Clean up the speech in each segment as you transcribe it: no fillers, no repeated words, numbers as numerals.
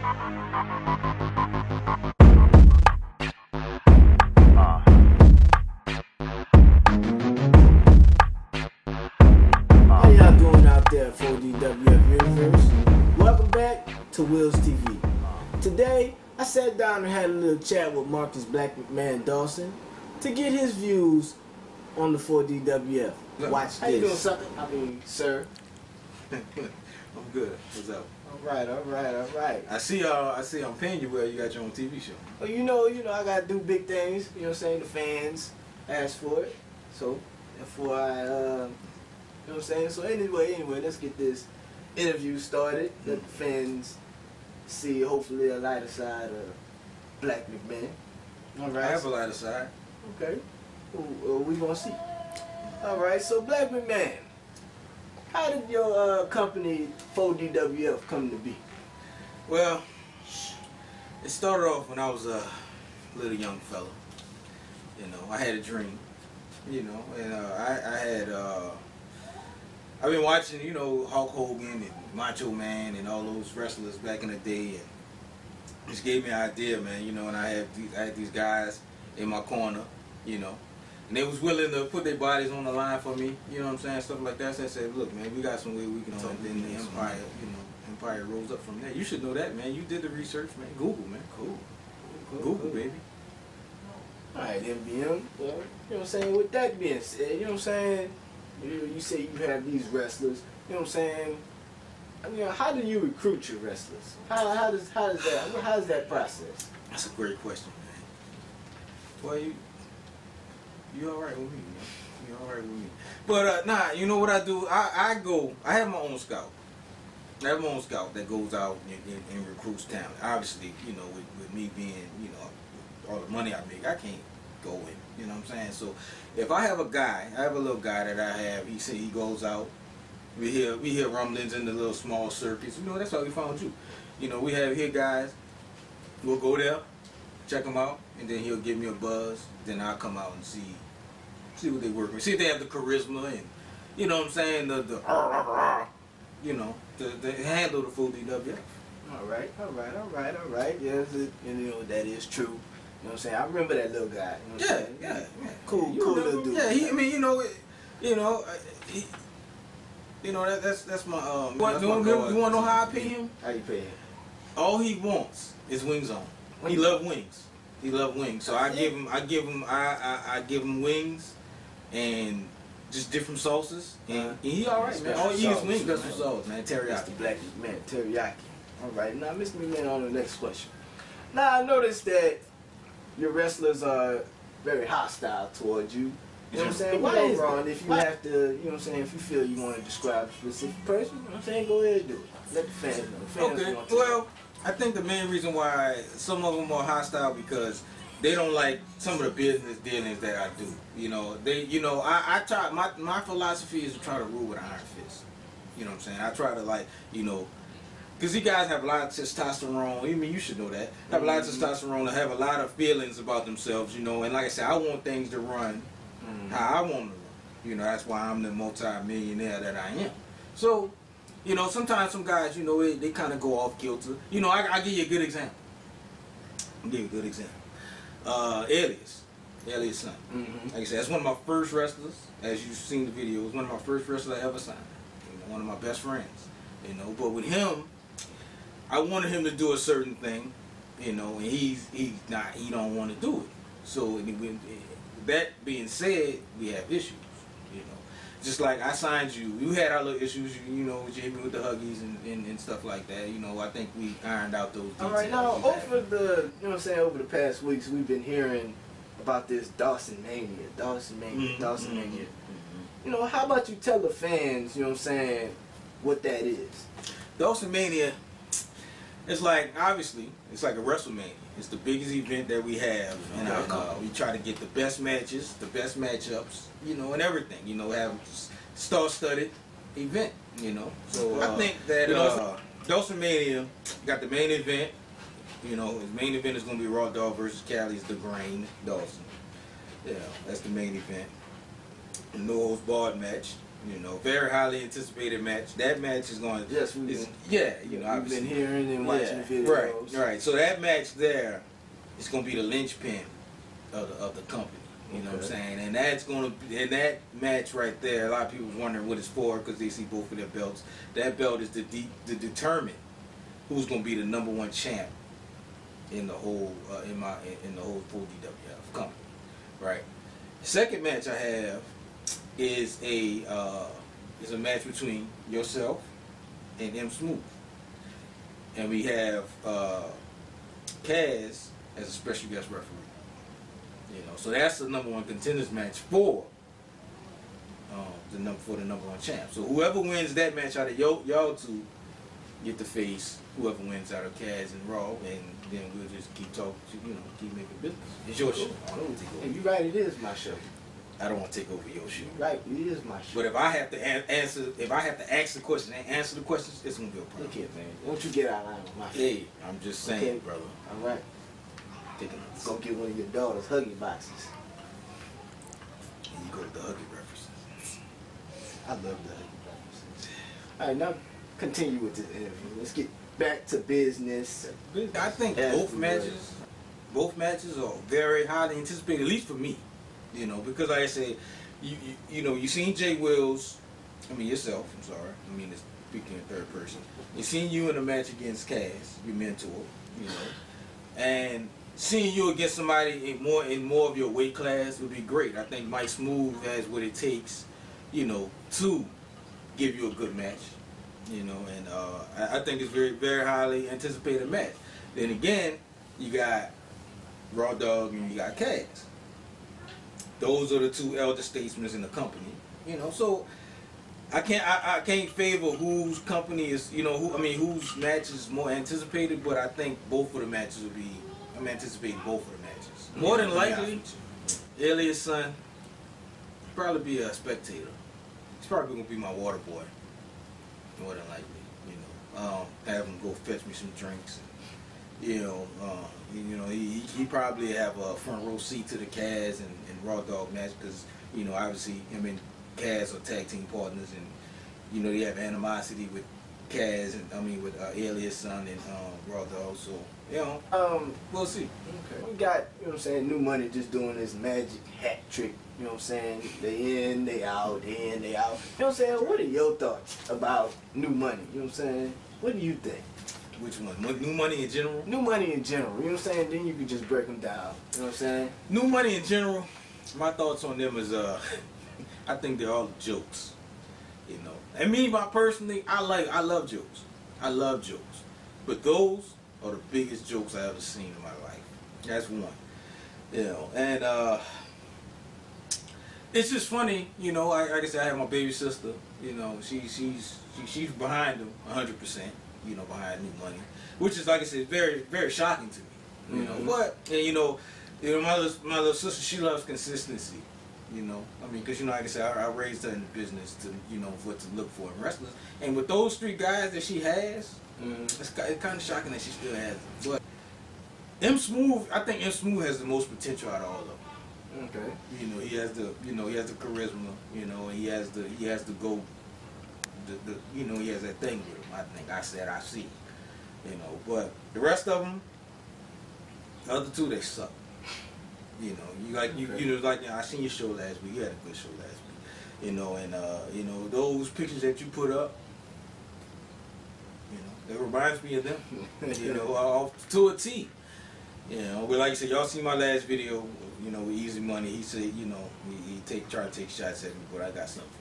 How y'all doing out there, 4DWF Universe? Welcome back to wilz TV. Today, I sat down and had a little chat with Marcus Black McMahon Dawson to get his views on the 4DWF. Watch this. How you doing, sucker? I mean, sir. I'm good. What's up? Alright. I see I'm paying you well. You got your own TV show. Well, you know, I gotta do big things. You know what I'm saying? The fans ask for it. So, therefore I, you know what I'm saying? So anyway, let's get this interview started. Let the fans see, hopefully, a lighter side of Black McMahon. Alright. I have a lighter side. Okay. We gonna see. Alright, so Black McMahon, how did your company 4DWF come to be? Well, it started off when I was a little young fella. You know, I had a dream. You know, and I've been watching, you know, Hulk Hogan and Macho Man and all those wrestlers back in the day, and it just gave me an idea, man. You know, and I had these guys in my corner, you know, and they was willing to put their bodies on the line for me. You know what I'm saying? Stuff like that. So I said, look, man, we got some way we can. And then the Empire, you know, Empire rose up from there. You should know that, man. You did the research, man. Google, man. Cool. Google, baby. Alright, MBM. You know what I'm saying? With that being said, you know what I'm saying? You say you have these wrestlers. You know what I'm saying? I mean, how do you recruit your wrestlers? How does that process? That's a great question, man. Well, you all right with me, man. You all right with me. But nah, you know what I do? I have my own scout. I have my own scout that goes out and recruits talent. Obviously, you know, with me being, you know, all the money I make, I can't go in. You know what I'm saying? So if I have a guy, I have a little guy that I have. He goes out. We hear rumblings in the little small circuits. You know, that's how we found you. You know, we hear guys. We'll go there, check them out, and then he'll give me a buzz. Then I'll come out and see what they work with. See if they have the charisma and, you know what I'm saying, you know, the handle the 4DWF. Alright. Yes, you know, that is true. You know what I'm saying? I remember that little guy. You know what I'm saying? Yeah. Cool little dude. Yeah, I mean, that's my you want to know how I pay him? How you pay him? All he wants is wings on. He love wings. So I give him wings and just different sauces, and he all right, man. All he eats wings, special sauce, man. Teriyaki. The Black man, teriyaki. All right, now Mr. McMahon, on the next question. Now I noticed that your wrestlers are very hostile towards you. You know what I'm saying? Why is wrong if you have to, you know what I'm saying, if you feel you want to describe a specific person, you know what I'm saying, go ahead and do it. Let the fans know. Okay, well, I think the main reason why some of them are hostile because they don't like some of the business dealings that I do. You know, I try, my philosophy is to try to rule with an iron fist. You know what I'm saying? I try to, like, you know, because you guys have a lot of testosterone. I mean, you should know that. Have a lot of testosterone and have a lot of feelings about themselves, you know. And like I said, I want things to run how I want them to run. You know, that's why I'm the multi-millionaire that I am. So, you know, sometimes some guys, you know, they kind of go off kilter. You know, I'll give you a good example. Alias son. Like I said, that's one of my first wrestlers. As you've seen the video, it was one of my first wrestlers I ever signed. You know, one of my best friends. You know, but with him, I wanted him to do a certain thing. You know, and he don't want to do it. So that being said, we have issues. You know, just like I signed you, you had our little issues. You know, you hit me with the huggies and stuff like that. You know, I think we ironed out those details. All right, now over the past weeks, we've been hearing about this Dawson Mania. You know, how about you tell the fans, you know what I'm saying, what that is? Dawson Mania, it's like, obviously, it's like a WrestleMania. It's the biggest event that we have, and we try to get the best matches, the best matchups, you know, and everything. You know, have star-studded event, you know. So I think that Dawson Mania got the main event. You know, his main event is going to be Raw Dog versus Cali's The Grain Dawson. Yeah, that's the main event. The no holds barred match. You know, very highly anticipated match. That match is going. Yes, I've been hearing and watching videos. Right. So that match there is going to be the linchpin of the company. You know what I'm saying? And that's going to be, and that match right there, a lot of people was wondering what it's for because they see both of their belts. That belt is to determine who's going to be the #1 champ in the whole in the whole full DWF company. Right. The second match I have is a match between yourself and M Smooth, and we have Kaz as a special guest referee. You know, so that's the #1 contenders match for the #1 champ. So whoever wins that match out of y'all two get to face whoever wins out of Kaz and Raw, and then we'll just keep talking, keep making business. It's your show. I don't want to take over. If you right, it is my show. I don't want to take over your show. Right, it is my show. But if I have to ask the question and answer the questions, it's gonna be a problem. Look here, man. Don't you get out of line with my show. Hey, I'm just saying, brother. All right. Go get one of your daughter's Huggy boxes. And you go to the Huggy references. I love the Huggy references. All right, now continue with this interview. Let's get back to business. I think both matches are very highly anticipated, at least for me. You know, because like I said, you seen Jay Wills, yourself, I'm sorry, it's speaking in third person. You seen you in a match against Kaz, your mentor, and seeing you against somebody in more of your weight class would be great. I think Mike Smooth has what it takes, to give you a good match, and I think it's very, very highly anticipated match. Then again, you got Raw Dog and you got Kaz. Those are the two elder statesmen in the company, So I can't favor whose company is, whose match is more anticipated. But I think both of the matches will be. I'm anticipating both of the matches. More than likely, Elias' son probably be a spectator. He's probably gonna be my water boy. More than likely, have him go fetch me some drinks. He probably have a front row seat to the Kaz and Raw Dog match because obviously him and Kaz are tag team partners, and they have animosity with Kaz and with Alias son and Raw Dog. So we'll see. Okay. We got New Money just doing this magic hat trick. They in, they out, they in, they out. What are your thoughts about New Money? What do you think? Which one? New Money in general? New Money in general. Then you can just break them down. New Money in general, my thoughts on them is, I think they're all jokes. And me, personally, I love jokes. I love jokes. But those are the biggest jokes I ever seen in my life. That's one. And it's just funny, like I said, I have my baby sister, she's behind them 100%. Behind New Money, which is, like I said, very, very shocking to me. But and my little sister, she loves consistency. Because like I said, I raised her in the business to what to look for in wrestlers, and with those three guys that she has, it's kind of shocking that she still has them. But M Smooth, I think M Smooth has the most potential out of all of them. Okay. He has the charisma. He has the go. He has that thing with him. I think I see, but the rest of them, the other two, they suck. I seen your show last week. You had a good show last week, and those pictures that you put up, that reminds me of them, to a T. But like I said, y'all see my last video, with Easy Money. He said, he try to take shots at me, but I got something.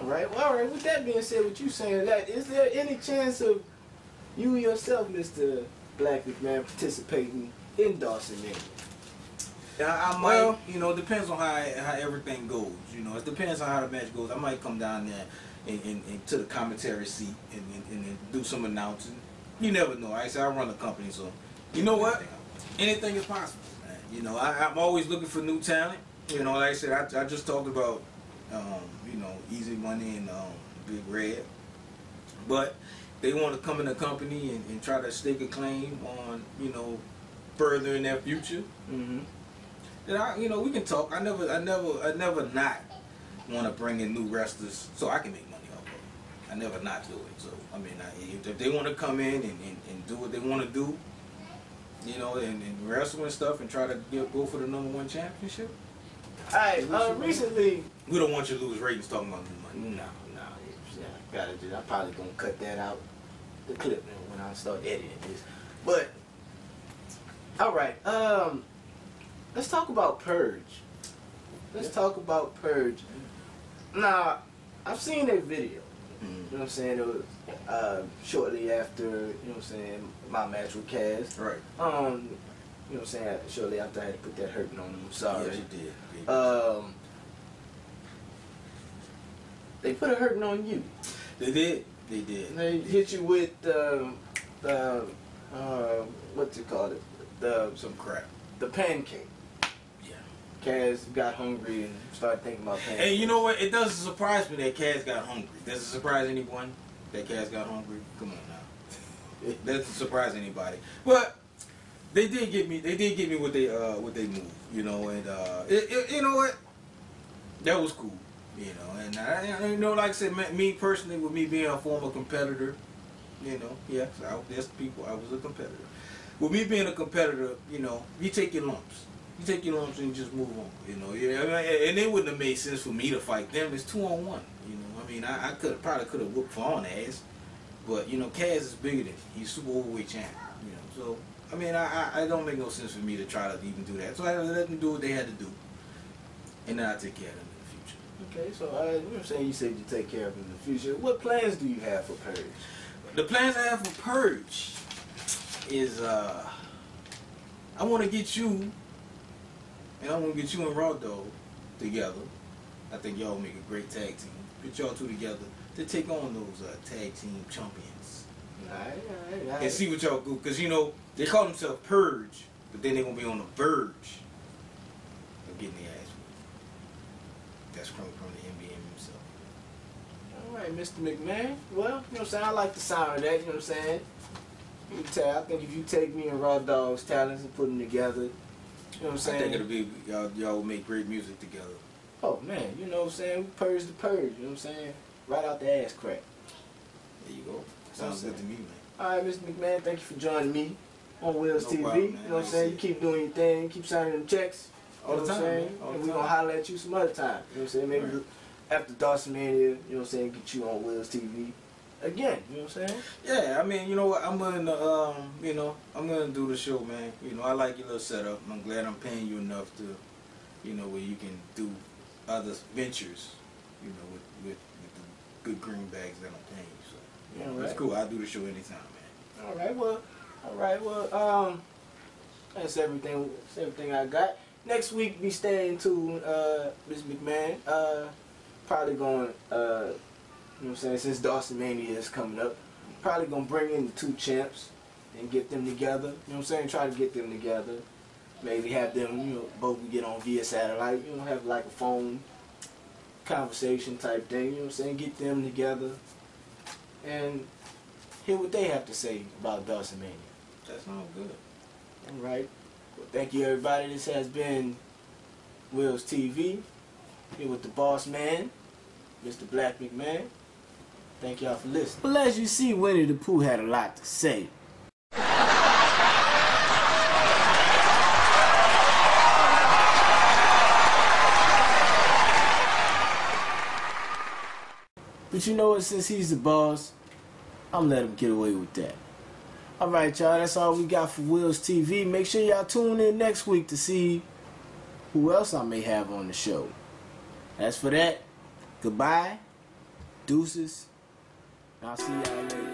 All right. With that being said, what you saying, that is there any chance of you yourself, Mr. Blackwood, man, participating in Dawson Mania? I might. It depends on how everything goes. It depends on how the match goes. I might come down there and to the commentary seat and do some announcing. You never know. I run a company, so you know what? Anything is possible. I'm always looking for new talent. Like I said, I just talked about. Easy Money and Big Red, but they want to come in the company and try to stake a claim on further in their future. Then we can talk. I never not want to bring in new wrestlers so I can make money off of it. I never not do it. So I mean, if they want to come in and do what they want to do, you know, and wrestle and stuff, and try to go for the #1 championship. Alright, recently We don't want you to lose ratings talking about new money. No, gotta do. I'm probably gonna cut that out, the clip, when I start editing this. But all right, let's talk about Purge. Let's talk about Purge. Now, I've seen that video. You know what I'm saying? It was shortly after, you know what I'm saying, my match with Kaz. Right. You know what I'm saying? Shortly after I had to put that hurting on him. I'm sorry. Yes, you did. They put a hurting on you. They did. They did. They hit you with what's it called? Some crap. The pancake. Yeah. Kaz got hungry and started thinking about pancakes. And you know what? It doesn't surprise me that Kaz got hungry. Does it surprise anyone that Kaz got hungry? Come on now. It doesn't surprise anybody. But they did get me. They did get me what they moved. You know, and you know what? That was cool. You know, and I you know, like I said, me personally, with me being a former competitor, you know, yes, there's people. I was a competitor. With me being a competitor, you know, you take your lumps. You take your lumps and just move on. You know, and it wouldn't have made sense for me to fight them. It's 2-on-1. You know, I mean, I probably could have whooped Fawn ass, but you know, Kaz is bigger than me. He's super overweight champion. You know, so I mean, I don't make no sense for me to try to even do that. So I let them do what they had to do, and then I take care of them. Okay, so you know what I'm saying, you said you take care of him in the future. What plans do you have for Purge? The plans I have for Purge is I want to get you, and I want to get you and Raw Dog together. I think y'all make a great tag team. Put y'all two together to take on those tag team champions. All right. And see what y'all do, because you know they call themselves Purge, but then they're gonna be on the verge of getting their ass. That's from the NBA himself. Alright, Mr. McMahon. Well, you know what I'm saying? I like the sound of that, you know what I'm saying? You can tell, I think if you take me and Raw Dog's talents and put them together, you know what I'm saying? I think it'll be, y'all will make great music together. Oh man, you know what I'm saying? We purge the purge, you know what I'm saying? Right out the ass crack. There you go. Sounds good to me, man. Alright, Mr. McMahon, thank you for joining me on wilz No TV. problem, you know what I'm saying? You keep doing your thing, keep signing them checks. All the time, man. And we're gonna holler at you some other time. You know what I'm saying? Maybe after Dawson Mania, you know what I'm saying, get you on wilz TV again, you know what I'm saying? Yeah, I mean, you know what, I'm gonna you know, I'm gonna do the show, man. You know, I like your little setup. I'm glad I'm paying you enough to, you know, where you can do other ventures, you know, with the good greenbacks that I'm paying you. So yeah, that's cool. I'll do the show anytime, man. All right, well, that's everything. That's everything I got. Next week, be staying tuned, Ms. McMahon. Probably going, you know what I'm saying, since Dawson Mania is coming up, probably going to bring in the two champs and get them together. You know what I'm saying? Try to get them together. Maybe have them, you know, both get on via satellite. You know, have like a phone conversation type thing. You know what I'm saying? Get them together and hear what they have to say about Dawson Mania. That sounds good. All right. Well, thank you, everybody. This has been wilz TV. Here with the boss man, Mr. Black McMahon. Thank y'all for listening. Well, as you see, Winnie the Pooh had a lot to say. But you know what? Since he's the boss, I'm letting him get away with that. Alright, y'all, that's all we got for wilz TV. Make sure y'all tune in next week to see who else I may have on the show. As for that, goodbye, deuces, and I'll see y'all later.